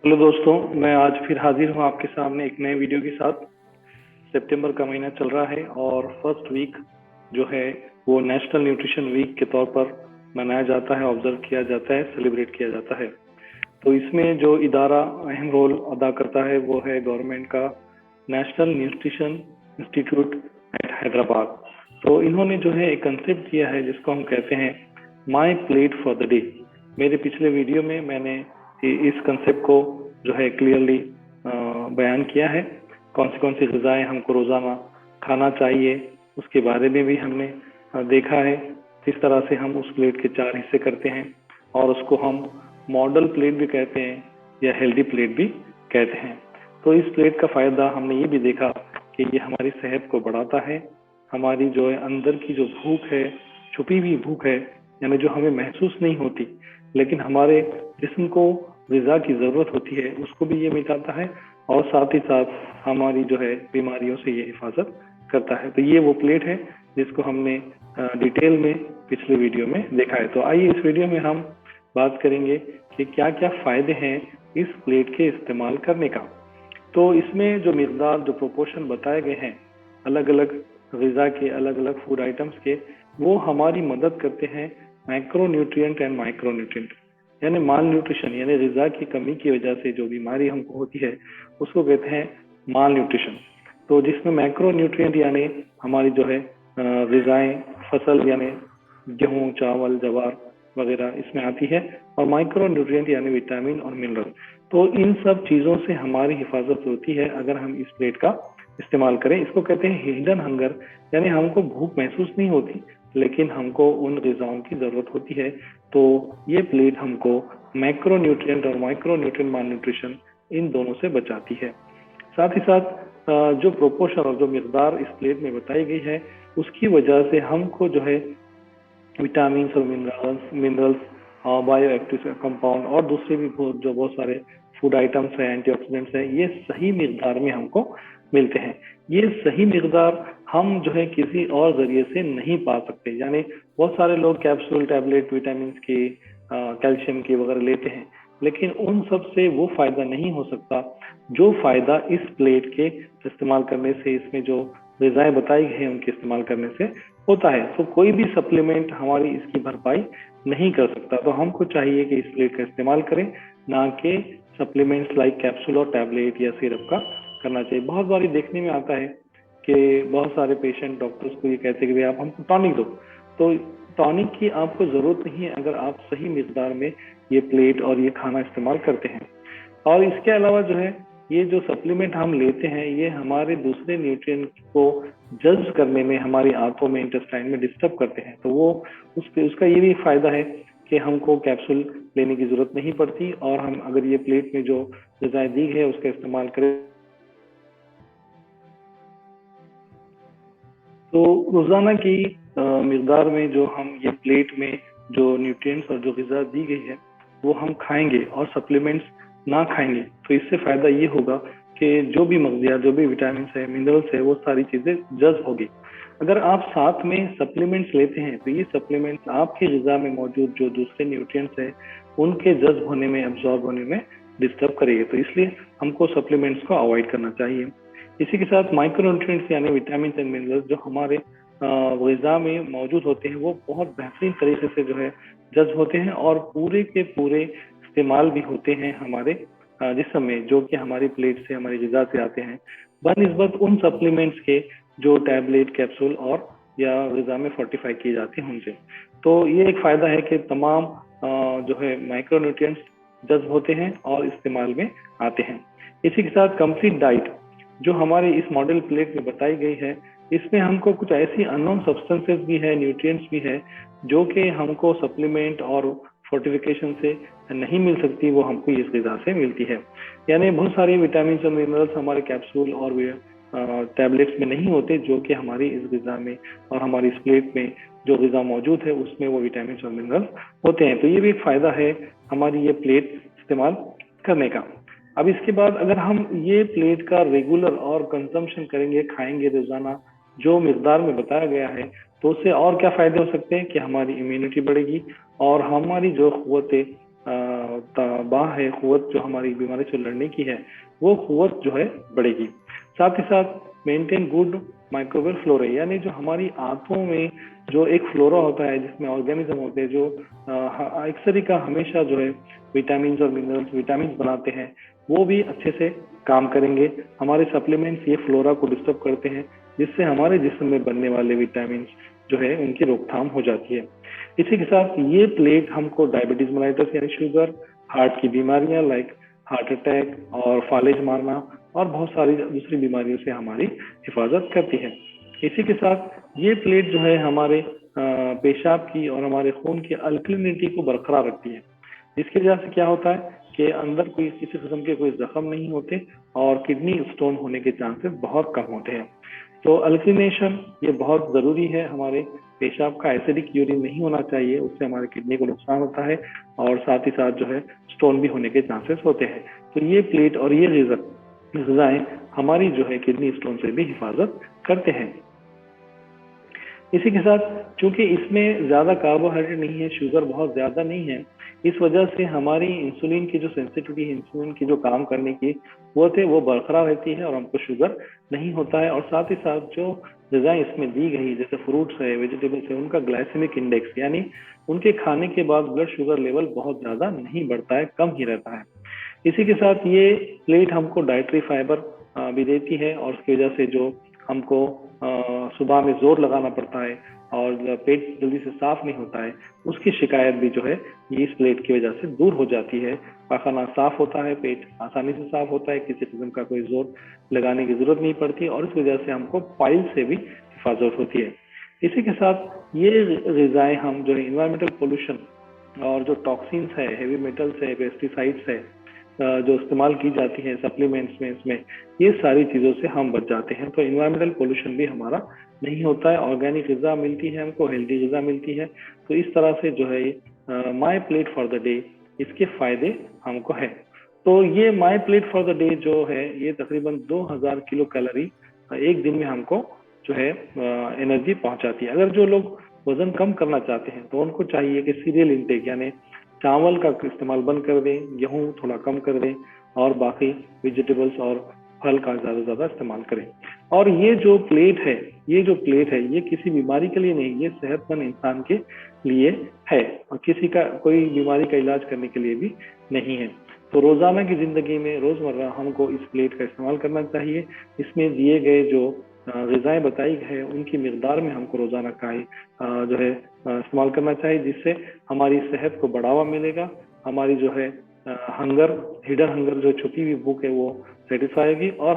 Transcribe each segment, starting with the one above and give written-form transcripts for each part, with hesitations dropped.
Hello दोस्तों, मैं आज फिर हाजिर हूँ आपके सामने एक नए वीडियो के साथ। सितंबर का महीना चल रहा है और फर्स्ट वीक जो है वो नेशनल न्यूट्रिशन वीक के तौर पर मनाया जाता है, ऑब्जर्व किया जाता है, सेलिब्रेट किया जाता है। तो इसमें जो इदारा अहम रोल अदा करता है वो है गवर्नमेंट का national nutrition institute eight Hyderabad. तो इन्होंने जो है एक कंसेप्ट दिया है जिसको हम कहते हैं my plate for the day. मेरे पिछले वीडियो में मैंने इस कंसेप्ट को जो है क्लियरली बयान किया है। कौन सी ग़िज़ाएं हमको रोज़ाना खाना चाहिए उसके बारे में भी हमने देखा है। किस तरह से हम उस प्लेट के 4 हिस्से करते हैं और उसको हम मॉडल प्लेट भी कहते हैं या हेल्दी प्लेट भी कहते हैं। तो इस प्लेट का फ़ायदा हमने ये भी देखा कि ये हमारी सेहत को बढ़ाता है। हमारी जो है अंदर की जो भूख है, छुपी हुई भूख है, यानी जो हमें महसूस नहीं होती लेकिन हमारे जिस्म को ग़िज़ा की ज़रूरत होती है, उसको भी ये मिटाता है और साथ ही साथ हमारी जो है बीमारियों से ये हिफाजत करता है। तो ये वो प्लेट है जिसको हमने डिटेल में पिछले वीडियो में देखा है। तो आइए इस वीडियो में हम बात करेंगे कि क्या क्या फ़ायदे हैं इस प्लेट के इस्तेमाल करने का। तो इसमें जो मिक़दार, जो प्रोपोर्शन बताए गए हैं अलग अलग ग़िज़ा के, अलग अलग फूड आइटम्स के, वो हमारी मदद करते हैं macro nutrient and micro nutrient, यानी माल न्यूट्रिशन, यानी ग़िज़ा की कमी की वजह से जो बीमारी हमको होती है उसको कहते हैं माल न्यूट्रिशन। तो जिसमें मैक्रो न्यूट्रिएंट यानी हमारी जो है ग़िज़ाएं, फसल यानी गेहूँ, चावल, जवार वगैरह इसमें आती है, और माइक्रो न्यूट्रिएंट यानी विटामिन और मिनरल। तो इन सब चीज़ों से हमारी हिफाजत होती है अगर हम इस प्लेट का इस्तेमाल करें। इसको कहते हैं हिडन हंगर, यानी हमको भूख महसूस नहीं होती लेकिन हमको उन ग़िज़ाओं की ज़रूरत होती है। तो ये प्लेट हमको मैक्रो न्यूट्रिएंट और micro nutrient mall nutrition in दोनों से बचाती है। साथ ही साथ जो प्रोपोर्शन और जो मिक़दार इस प्लेट में बताई गई है उसकी वजह से हमको जो है विटामिन और मिनरल्स बायो एक्टिव कंपाउंड और दूसरे भी जो बहुत सारे फूड आइटम्स हैं, एंटीऑक्सीडेंट्स हैं, ये सही मिक़दार में हमको मिलते हैं। ये सही मिक़दार हम जो है किसी और जरिए से नहीं पा सकते। यानी बहुत सारे लोग कैप्सूल, टैबलेट, विटामिन की, कैल्शियम की वगैरह लेते हैं, लेकिन उन सब से वो फ़ायदा नहीं हो सकता जो फ़ायदा इस प्लेट के इस्तेमाल करने से, इसमें जो ग़िज़ाएं बताई गई हैं उनके इस्तेमाल करने से होता है। तो कोई भी सप्लीमेंट हमारी इसकी भरपाई नहीं कर सकता। तो हमको चाहिए कि इस प्लेट का इस्तेमाल करें, ना कि सप्लीमेंट्स लाइक कैप्सूल और टैबलेट या सिरप का करना चाहिए। बहुत बारी देखने में आता है कि बहुत सारे पेशेंट डॉक्टर्स को ये कहते हैं कि भाई आप हमको टॉनिक दो। तो टॉनिक की आपको ज़रूरत नहीं है अगर आप सही मिक़दार में ये प्लेट और ये खाना इस्तेमाल करते हैं। और इसके अलावा जो है ये जो सप्लीमेंट हम लेते हैं ये हमारे दूसरे न्यूट्रिएंट को जज्ब करने में, हमारी आंतों में, इंटेस्टाइन में डिस्टर्ब करते हैं। तो वो उसका ये भी फ़ायदा है कि हमको कैप्सूल लेने की ज़रूरत नहीं पड़ती और हम अगर ये प्लेट में जो ग़िज़ाएं दी है उसका इस्तेमाल करें तो रोज़ाना की मिक़दार में जो हम ये प्लेट में जो न्यूट्रिएंट्स और जो ग़िज़ा दी गई है वो हम खाएंगे और सप्लीमेंट्स ना खाएंगे तो इससे फ़ायदा ये होगा कि जो भी मग़ज़ियात, जो भी विटामिन है, मिनरल्स है, वो सारी चीज़ें जज़्ब होगी। अगर आप साथ में सप्लीमेंट्स लेते हैं तो ये सप्लीमेंट्स आपकी ग़िज़ा में मौजूद जो दूसरे न्यूट्रिएंट्स हैं उनके जज़्ब होने में, एब्जॉर्ब होने में डिस्टर्ब करेगी। तो इसलिए हमको सप्लीमेंट्स को अवॉइड करना चाहिए। इसी के साथ माइक्रो न्यूट्रिएंट्स यानी विटामिन एंड मिनरल्स जो हमारे ग़िज़ा में मौजूद होते हैं वो बहुत बेहतरीन तरीके से जो है जज़्ब होते हैं और पूरे के पूरे इस्तेमाल भी होते हैं हमारे जिस्म में, जो कि हमारी प्लेट से, हमारी ग़िज़ा से आते हैं बनिस्बत उन सप्लीमेंट्स के जो टैबलेट, कैप्सूल और या ग़िज़ा में फोर्टिफाई किए जाते हैं उनसे। तो ये एक फ़ायदा है कि तमाम जो है माइक्रो न्यूट्रिएंट्स जज़्ब होते हैं और इस्तेमाल में आते हैं। इसी के साथ कंप्लीट डाइट जो हमारी इस मॉडल प्लेट में बताई गई है इसमें हमको कुछ ऐसी अननोन सब्सटेंसेस भी है, न्यूट्रिएंट्स भी है जो कि हमको सप्लीमेंट और फोर्टिफिकेशन से नहीं मिल सकती, वो हमको इस ग़िज़ा से मिलती है। यानी बहुत सारी विटामिन और मिनरल्स हमारे कैप्सूल और टैबलेट्स में नहीं होते जो कि हमारी इस ग़िज़ा में और हमारी इस प्लेट में जो ग़िज़ा मौजूद है उसमें वो विटामिन और मिनरल्स होते हैं। तो ये भी एक फ़ायदा है हमारी ये प्लेट इस्तेमाल करने का। अब इसके बाद अगर हम ये प्लेट का रेगुलर और कंजम्पशन करेंगे, खाएंगे रोज़ाना जो मिक़दार में बताया गया है, तो उससे और क्या फ़ायदे हो सकते हैं कि हमारी इम्यूनिटी बढ़ेगी और हमारी जो क़ुव्वत तबाह है क़ुव्वत जो हमारी बीमारी से लड़ने की है, वो क़ुव्वत जो है बढ़ेगी। साथ ही साथ मेंटेन गुड माइक्रोबियल फ्लोरा, यानी जो हमारी आंतों में जो एक फ्लोरा होता है जिसमें ऑर्गेनिज्म होते हैं जो अक्सर का हमेशा जो है विटामिन और मिनरल्स विटामिन बनाते हैं, वो भी अच्छे से काम करेंगे। हमारे सप्लीमेंट्स ये फ्लोरा को डिस्टर्ब करते हैं, जिससे हमारे जिस्म में बनने वाले विटामिन जो है उनकी रोकथाम हो जाती है। इसी के साथ ये प्लेट हमको डायबिटीज मेलाइटस यानी शुगर, हार्ट की बीमारियां लाइक हार्ट अटैक और फालिज मारना और बहुत सारी दूसरी बीमारियों से हमारी हिफाजत करती है। इसी के साथ ये प्लेट जो है हमारे पेशाब की और हमारे खून की अल्कलिनिटी को बरकरार रखती है, जिसकी वजह से क्या होता है कि अंदर कोई किसी किस्म के कोई जख्म नहीं होते और किडनी स्टोन होने के चांसेस बहुत कम होते हैं। तो अल्कलिनेशन ये बहुत जरूरी है। हमारे पेशाब का एसिडिक यूरिन नहीं होना चाहिए, उससे हमारे किडनी को नुकसान होता है और साथ ही साथ जो है स्टोन भी होने के चांसेस होते हैं। तो ये प्लेट और ये ग़िज़ाएं हमारी जो है किडनी स्टोन से भी हिफाजत करते हैं। इसी के साथ चूंकि इसमें ज्यादा कार्बोहाइड्रेट नहीं है, शुगर बहुत ज्यादा नहीं है, इस वजह से हमारी इंसुलिन की जो सेंसिटिविटी है, इंसुलिन की जो काम करने की वो बरकरार रहती है और हमको शुगर नहीं होता है। और साथ ही साथ जो ग़िज़ाएं इसमें दी गई जैसे फ्रूट्स है, वेजिटेबल्स है, उनका ग्लाइसेमिक इंडेक्स यानी उनके खाने के बाद ब्लड शुगर लेवल बहुत ज्यादा नहीं बढ़ता है, कम ही रहता है। इसी के साथ ये प्लेट हमको डाइटरी फाइबर भी देती है और उसकी वजह से जो हमको सुबह में जोर लगाना पड़ता है और पेट जल्दी से साफ नहीं होता है, उसकी शिकायत भी जो है ये इस प्लेट की वजह से दूर हो जाती है। पाखाना साफ होता है, पेट आसानी से साफ होता है, किसी किस्म का कोई जोर लगाने की जरूरत नहीं पड़ती और इस वजह से हमको पाइल से भी हिफाजत होती है। इसी के साथ ये ग़िज़ाएं हम जो है इन्वायरमेंटल पोल्यूशन और जो टॉक्सिन्स है, हेवी मेटल्स है, पेस्टिसाइड्स है जो इस्तेमाल की जाती है सप्लीमेंट्स में, इसमें ये सारी चीजों से हम बच जाते हैं। तो इन्वायरमेंटल पोल्यूशन भी हमारा नहीं होता है, ऑर्गेनिक ग़िज़ा मिलती है हमको, हेल्दी ग़िज़ा मिलती है। तो इस तरह से जो है my plate for the day, इसके फायदे हमको है। तो ये my plate for the day जो है ये तकरीबन 2000 किलो कैलोरी एक दिन में हमको जो है एनर्जी पहुंचाती है। अगर जो लोग वजन कम करना चाहते हैं तो उनको चाहिए कि सीरियल इंटेक यानी चावल का इस्तेमाल बंद कर दें, गेहूं थोड़ा कम कर दें और बाकी वेजिटेबल्स और फल का ज्यादा से ज्यादा इस्तेमाल करें। और ये जो प्लेट है ये किसी बीमारी के लिए नहीं, ये सेहतमंद इंसान के लिए है और किसी का कोई बीमारी का इलाज करने के लिए भी नहीं है। तो रोजाना की जिंदगी में रोजमर्रा हमको इस प्लेट का इस्तेमाल करना चाहिए। इसमें दिए गए जो ग़िज़ाएं बताई है उनकी मिकदार में हमको रोजाना का जो है इस्तेमाल करना चाहिए, जिससे हमारी सेहत को बढ़ावा मिलेगा, हमारी जो है हंगर, हिडन हंगर जो छुपी हुई भूख है वो सेटिस्फाई होगी और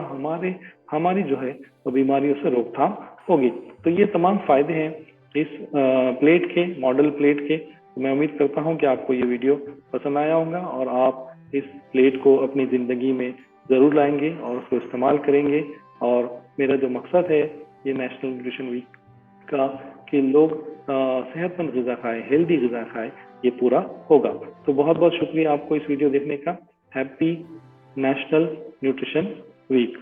हमारी जो है वो बीमारियों से रोकथाम होगी। तो ये तमाम फायदे हैं इस प्लेट के, मॉडल प्लेट के। तो मैं उम्मीद करता हूँ कि आपको ये वीडियो पसंद आया होगा और आप इस प्लेट को अपनी जिंदगी में जरूर लाएंगे और उसको इस्तेमाल करेंगे। और मेरा जो मकसद है ये नेशनल न्यूट्रिशन वीक का कि लोग सेहतमंद ग़िज़ा खाएं, हेल्दी ग़िज़ा खाएं, ये पूरा होगा। तो बहुत बहुत शुक्रिया आपको इस वीडियो देखने का। Happy national nutrition week.